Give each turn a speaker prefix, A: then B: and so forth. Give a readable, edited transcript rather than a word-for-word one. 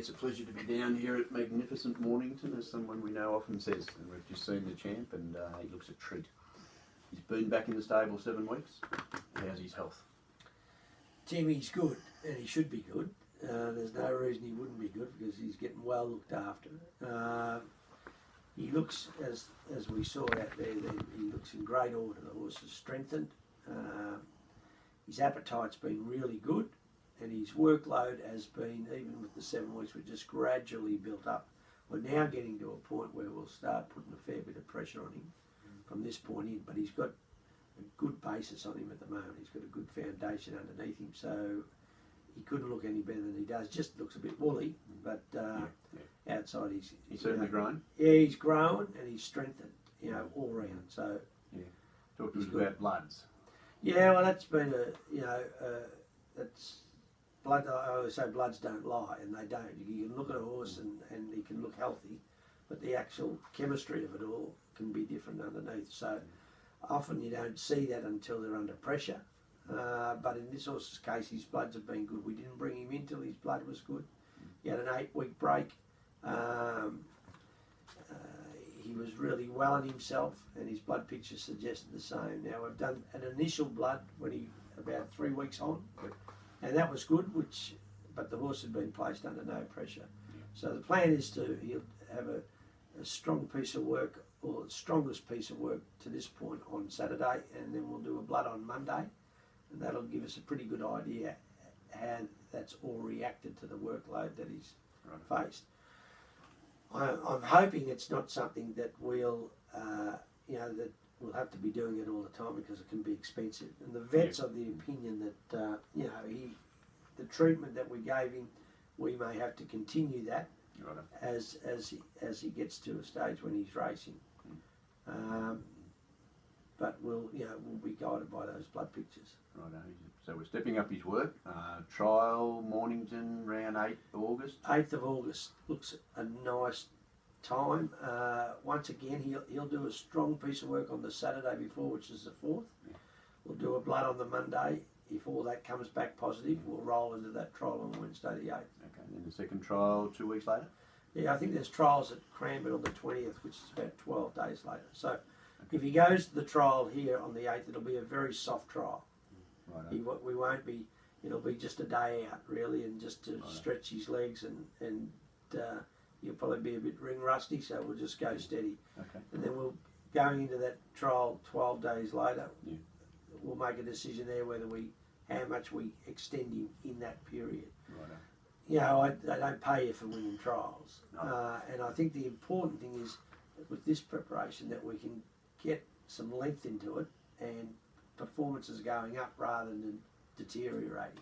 A: it's a pleasure to be down here at magnificent Mornington, as someone we know often says. And we've just seen the champ, and he looks a treat. He's been back in the stable 7 weeks. How's his health?
B: Timmy's good, and he should be good. There's no reason he wouldn't be good because he's getting well looked after. He looks, as we saw out there, he looks in great order. The horse is strengthened. His appetite's been really good, and his workload has been, even with the 7 weeks, we're just gradually built up. We're now getting to a point where we'll start putting a fair bit of pressure on him from this point in, but he's got a good basis on him at the moment. He's got a good foundation underneath him, so he couldn't look any better than he does. Just looks a bit woolly, but outside he's
A: certainly grown.
B: Yeah, he's grown and he's strengthened, all round. So
A: talk to us about bloods.
B: Yeah, well, that's been that's blood. I always say bloods don't lie, and they don't. You can look at a horse and he can look healthy, but the actual chemistry of it all can be different underneath. So often you don't see that until they're under pressure. But in this horse's case, his bloods have been good. We didn't bring him in till his blood was good. He had an 8-week break. He was really well in himself, and his blood picture suggested the same. Now we've done an initial blood when he about 3 weeks on, and that was good. But the horse had been placed under no pressure. So the plan is he'll have a strong piece of work, or the strongest piece of work to this point on Saturday, and then we'll do a blood on Monday, and that'll give us a pretty good idea how that's all reacted to the workload that he's faced. I'm hoping it's not something that we'll have to be doing it all the time because it can be expensive. And the vet's of the opinion that the treatment that we gave him, we may have to continue that as he gets to a stage when he's racing. But we'll be guided by those blood pictures.
A: Right. So we're stepping up his work. Trial Mornington around 8th August.
B: 8th of August looks a nice time. Once again, he'll do a strong piece of work on the Saturday before, which is the 4th. We'll do a blood on the Monday. If all that comes back positive, we'll roll into that trial on Wednesday the 8th.
A: Okay. And then the second trial 2 weeks later.
B: Yeah, I think there's trials at Cranbourne on the 20th, which is about 12 days later. So if he goes to the trial here on the 8th, it'll be a very soft trial. Right. We won't be. It'll be just a day out really, and just to stretch his legs, and he'll probably be a bit ring rusty. So we'll just go steady. Okay. And then we'll going into that trial 12 days later. Yeah. We'll make a decision there whether how much we extend him in that period. Right. I don't pay you for winning trials, and I think the important thing is with this preparation that we can get some length into it and performance is going up rather than deteriorating.